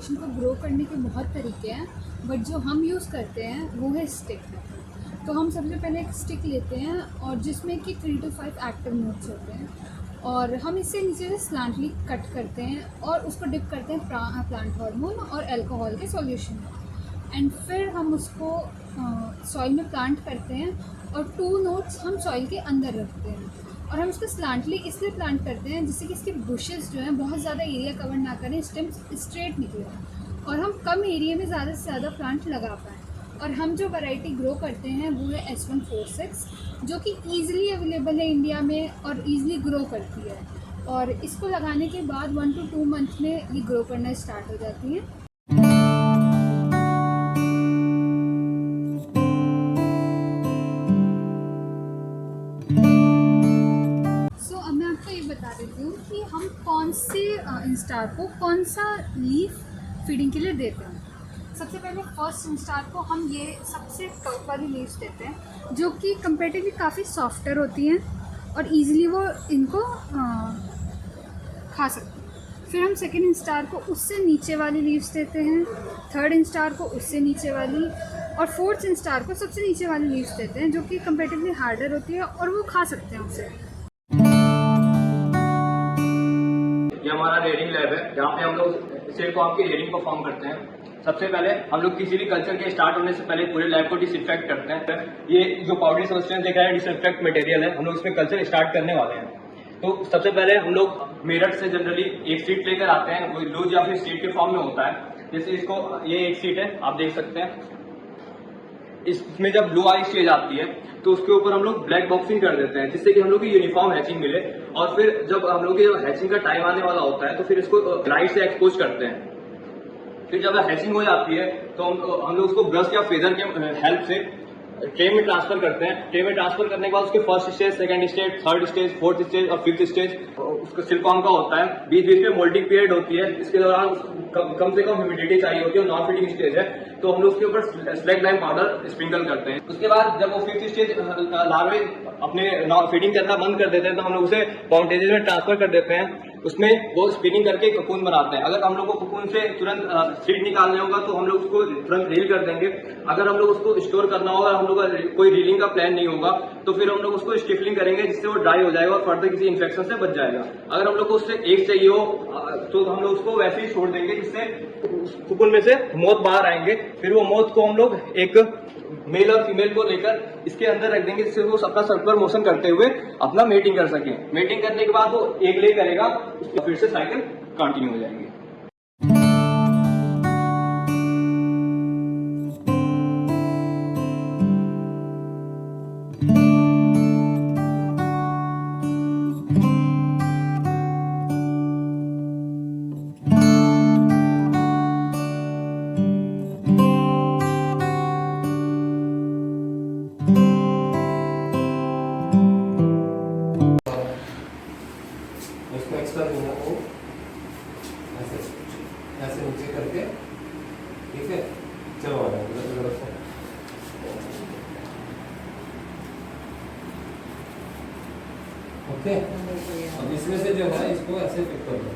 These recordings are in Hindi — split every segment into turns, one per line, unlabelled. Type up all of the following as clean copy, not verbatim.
प्लांटेशन को ग्रो करने के बहुत तरीके हैं, बट जो हम यूज़ करते हैं वो है स्टिक। तो हम सबसे पहले एक स्टिक लेते हैं और जिसमें कि 3 to 5 एक्टिव नोट्स होते हैं, और हम इसे नीचे से स्लांटली कट करते हैं और उसको डिप करते हैं प्लांट हार्मोन और अल्कोहल के सॉल्यूशन में। एंड फिर हम उसको सॉइल में प्लांट करते हैं और 2 नोट्स हम सॉइल के अंदर रखते हैं। और हम इसको स्लांटली इसलिए प्लांट करते हैं जिससे कि इसके बुशेस जो हैं बहुत ज़्यादा एरिया कवर ना करें, स्टेम्स स्ट्रेट निकले और हम कम एरिया में ज़्यादा से ज़्यादा प्लांट लगा पाएँ। और हम जो वैरायटी ग्रो करते हैं वो है S146, जो कि ईज़िली अवेलेबल है इंडिया में और ईज़िली ग्रो करती है। और इसको लगाने के बाद 1 to 2 मंथ में ये ग्रो करना स्टार्ट हो जाती है। अब मैं आपको ये बता देती हूँ कि हम कौन से इंस्टार को कौन सा लीफ फीडिंग के लिए देते हैं। सबसे पहले फर्स्ट इंस्टार को हम ये सबसे टॉप वाली लीव्स देते हैं, जो कि कंपेरेटिवली काफ़ी सॉफ्टर होती हैं और इजीली वो इनको खा सकते हैं। फिर हम सेकेंड इंस्टार को उससे नीचे वाली लीव्स देते हैं, थर्ड इंस्टार को उससे नीचे वाली, और फोर्थ इंस्टार को सबसे नीचे वाली लीव्स देते हैं, जो कि कंपेरेटिवली हार्डर होती है और वो खा सकते हैं उसे।
ये हमारा रेडिंग लैब है जहाँ पे हम लोग सिर्फ आपकी रेडिंग परफॉर्म करते हैं। सबसे पहले हम लोग किसी भी कल्चर के स्टार्ट होने से पहले पूरे लैब को डिसइंफेक्ट करते हैं। ये जो पाउडरी सब्सटेंस देखा है डिसइंफेक्ट मटेरियल है, हम लोग इसमें कल्चर स्टार्ट करने वाले हैं। तो सबसे पहले हम लोग मेरठ से जनरली एक सीट लेकर आते हैं, वो लूज या फिर सीट के फॉर्म में होता है। जैसे इसको ये एक सीट है, आप देख सकते हैं। इसमें जब ब्लू आई स्टेज आती है तो उसके ऊपर हम लोग ब्लैक बॉक्सिंग कर देते हैं, जिससे कि हम लोग की यूनिफॉर्म हैचिंग मिले। और फिर जब हम लोग की हैचिंग का टाइम आने वाला होता है तो फिर इसको लाइट से एक्सपोज करते हैं। फिर जब हैचिंग हो जाती है तो हम लोग उसको ब्रश या फेदर के हेल्प से ट्रे में ट्रांसफर करते हैं। ट्रे में ट्रांसफर करने के बाद उसके first stage, second stage, third stage, fourth stage और फिफ्थ स्टेज उसका सिलिकॉन का होता है। बीच बीच में मोल्डिंग पीरियड होती है, इसके दौरान कम से कम ह्यूमिडिटी चाहिए होती है। नॉन फिटिंग स्टेज है तो हम लोग उसके ऊपर स्लैग लाइम पाउडर स्प्रिंकल करते हैं। उसके बाद जब वो फिफ्थ स्टेज लार्वे अपने फीडिंग करना बंद कर देते हैं तो हम लोग उसे बाउंडेजेस में ट्रांसफर कर देते हैं। उसमें वो स्पिनिंग करके ककून बनाते हैं। अगर हम लोग को ककून से तुरंत सीड निकालने होगा तो हम लोग उसको तुरंत रील कर देंगे। अगर हम लोग उसको स्टोर करना होगा, हम लोग का कोई रीलिंग का प्लान नहीं होगा, तो फिर हम लोग उसको स्टिफलिंग करेंगे जिससे वो ड्राई हो जाएगा और फर्दर किसी इन्फेक्शन से बच जाएगा। अगर हम लोग को उससे एक चाहिए हो तो हम लोग उसको वैसे ही छोड़ देंगे जिससे ककून में से मोथ बाहर आएंगे। फिर वो मोथ को हम लोग एक मेल और फीमेल को लेकर इसके अंदर रख देंगे जिससे वो अपना सर्कुलर मोशन करते हुए अपना मेटिंग कर सके। मेटिंग करने के बाद वो एक ले करेगा, फिर से साइकिल कंटिन्यू हो जाएगी।
इसको एक्स्ट्रा देना को ऐसे ऐसे नीचे करके, ठीक है। चलो आ जाओ इधर रखो। ओके, अब इसमें से जो है इसको ऐसे पिक कर दो।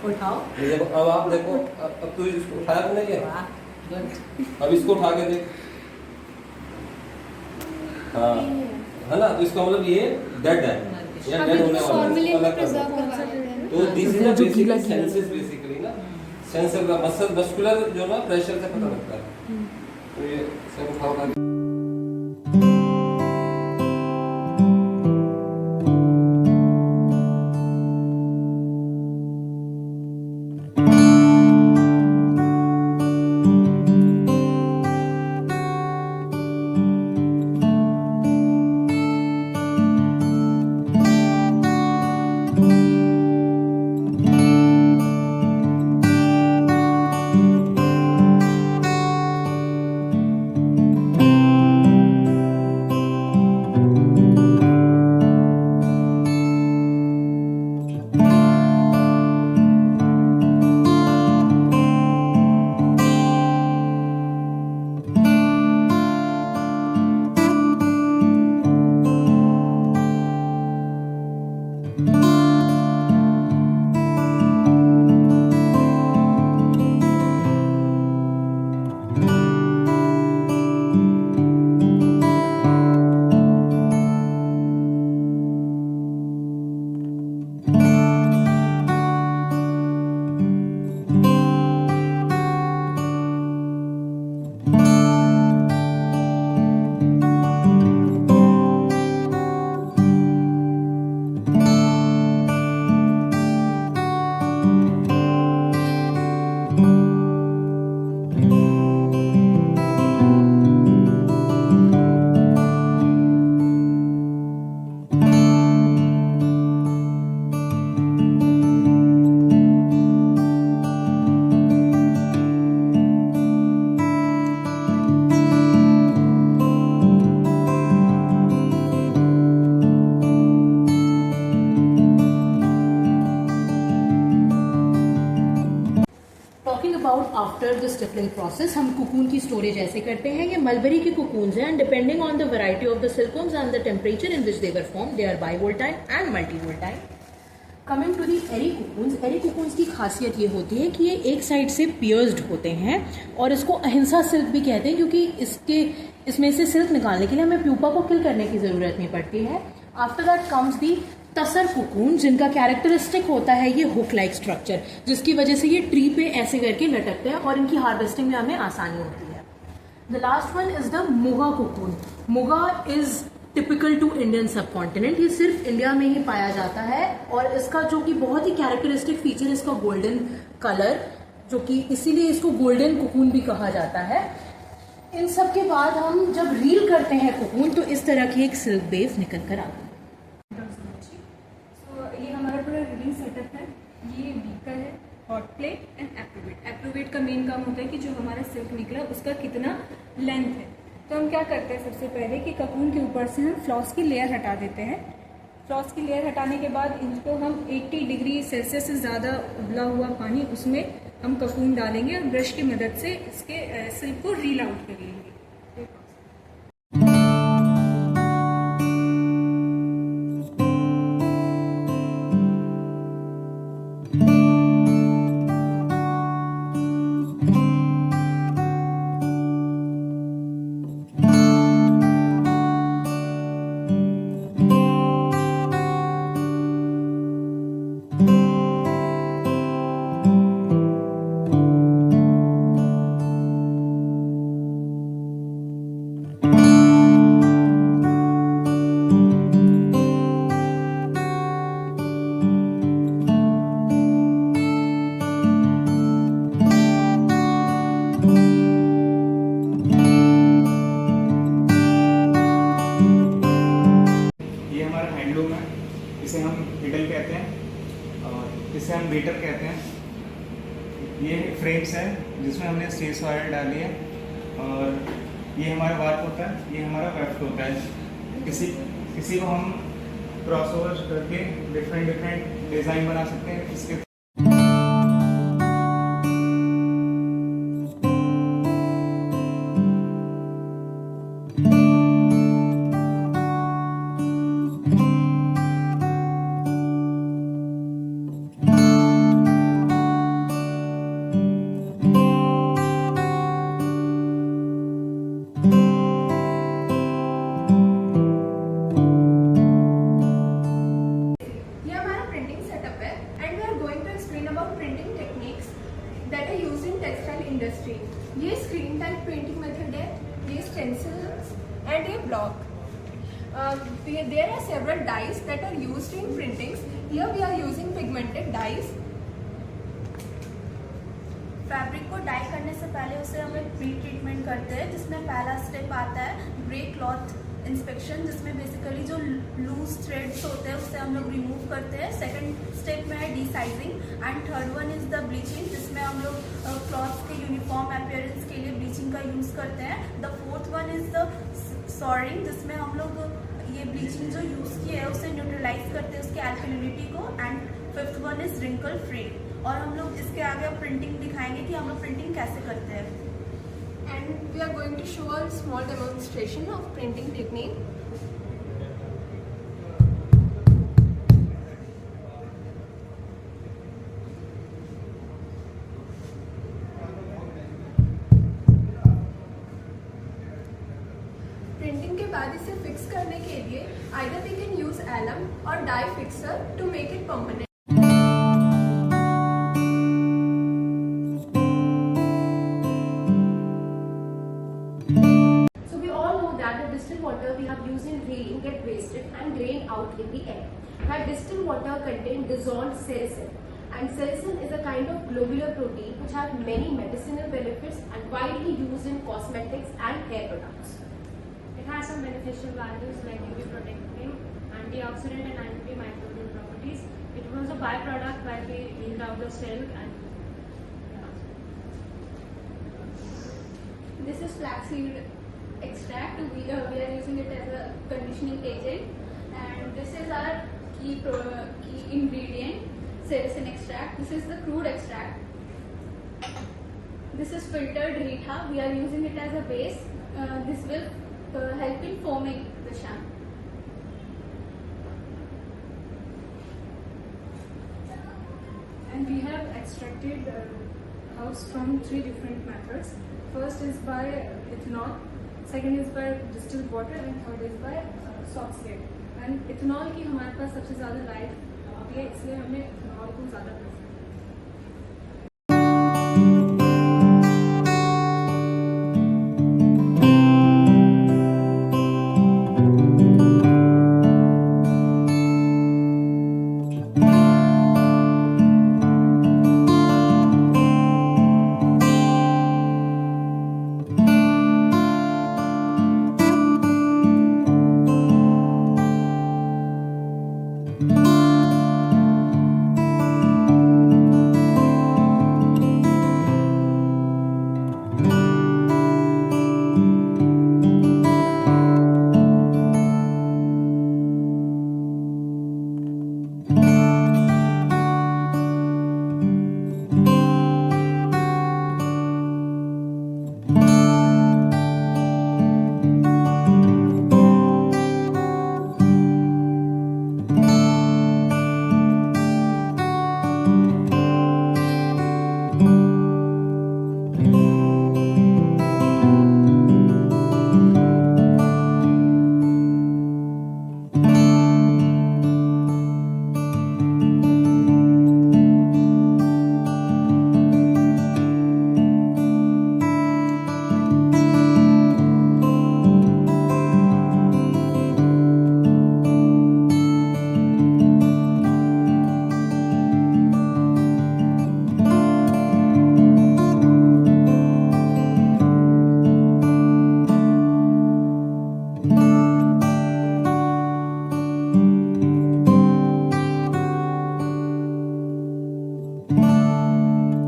उठाओ।
ये देखो, अब आप देखो, अब तू इसको उठाया तो नहीं है, अब इसको उठा के देख। हाँ है ना, तो इसका मतलब ये डेड है या डेड होने वाला है। तो this is basically senses, basically ना सेंसर का मस्कुलर जो ना प्रेशर से पता लगता है। तो ये सब उठाओ कर
आफ्टर द स्टिफलिंग प्रोसेस हम कोकून की स्टोरेज ऐसे करते हैं. ये मलबरी के कोकून्स हैं, and depending on the variety of the silkworms and the temperature in which they were form, they are bivoltine and multivoltine. Coming to the Eri cocoons की खासियत ये होती है कि ये एक साइड से पियर्स्ड होते हैं, और इसको अहिंसा सिल्क भी कहते हैं क्योंकि इसमें से सिल्क निकालने के लिए हमें प्यूपा को किल करने की ज़रूरत नहीं पड़ती है. After that comes the tasar cocoon, जिनका कैरेक्टरिस्टिक होता है ये हुक लाइक स्ट्रक्चर, जिसकी वजह से ये ट्री पे ऐसे करके लटकते हैं और इनकी हार्वेस्टिंग में हमें आसानी होती है. The last one is the muga cocoon. Muga is typical to Indian subcontinent. ये सिर्फ इंडिया में ही पाया जाता है, और इसका जो कि बहुत ही कैरेक्टरिस्टिक फीचर है इसका गोल्डन कलर, जो कि इसीलिए इसको गोल्डन कोकून भी कहा जाता है. इन सब के बाद हम जब रील करते हैं कोकून तो इस तरह की एक सिल्क बेस निकल कर आती है.
ये हमारा पूरा रीलिंग सेटअप है. ये बीकर है, हॉट प्लेट एंड एप्रोवेट. एप्रोवेट का मेन काम होता है कि जो हमारा सिल्क निकला उसका कितना लेंथ है. तो हम क्या करते हैं, सबसे पहले कि कपून के ऊपर से हम फ्लॉस की लेयर हटा देते हैं. फ्लॉस की लेयर हटाने के बाद इनको हम 80 डिग्री सेल्सियस से ज़्यादा उबला हुआ पानी, उसमें हम कपून डालेंगे और ब्रश की मदद से इसके सिल्क को रील आउट कर लेंगे.
इसे हम हिडल कहते हैं और इसे हम बेटर कहते हैं. ये फ्रेम्स है जिसमें हमने स्टेज वायर डाली है, और ये हमारा वार्प होता है, ये हमारा वेफ्ट होता है. किसी को हम क्रॉस ओवर करके डिफरेंट डिज़ाइन बना सकते हैं. इसके
इंडस्ट्री. ये स्क्रीन टाइप पेंटिंग मेथड है, ये स्टेंसिल्स एंड ये block. There are several dyes that are used in printings. Here we are using pigmented dyes.
Fabric को डाई करने से पहले उसे हम एक प्री ट्रीटमेंट करते हैं, जिसमें पहला स्टेप आता है ग्रे क्लॉथ इंस्पेक्शन, जिसमें बेसिकली जो लूज थ्रेड्स होते हैं उसे हम लोग रिमूव करते हैं. सेकंड स्टेप में है desizing, and third one is the bleaching, जिसमें हम लोग क्लॉथ के यूनिफॉर्म अपीयरेंस के लिए ब्लीचिंग का यूज़ करते हैं. The fourth one is the soaring, जिसमें हम लोग ये ब्लीचिंग जो यूज़ की है उसे न्यूट्रलाइज करते हैं उसकी अल्कलिनिटी को. And fifth one is wrinkle free. और हम लोग इसके आगे प्रिंटिंग दिखाएंगे कि हम लोग प्रिंटिंग कैसे करते हैं.
And we are going to show a small demonstration of printing technique. Printing के बाद इसे फिक्स करने के लिए either we can use alum or dye fixer to make it permanent.
Water we have used in reeling get wasted and drained out in the air. That distilled water contains dissolved sericin, and sericin is a kind of globular protein which have many medicinal benefits and widely used in cosmetics and hair products.
It has some beneficial values like UV protecting, antioxidant and antimicrobial properties. It was a byproduct while we reeled out the silk. And
this is flaxseed extract. We are using it as a conditioning agent, and this is our key ingredient, sericin extract. This is the crude extract.
This is filtered Rita. We are using it as a base. This will help in foaming the shampoo.
And we have extracted house from 3 different methods. First is by ethanol, second is by distilled water, and third is by salt slate. And ethanol की हमारे पास सबसे ज़्यादा लाइफ होती है, इसलिए हमने ethanol को ज़्यादा प्रेफर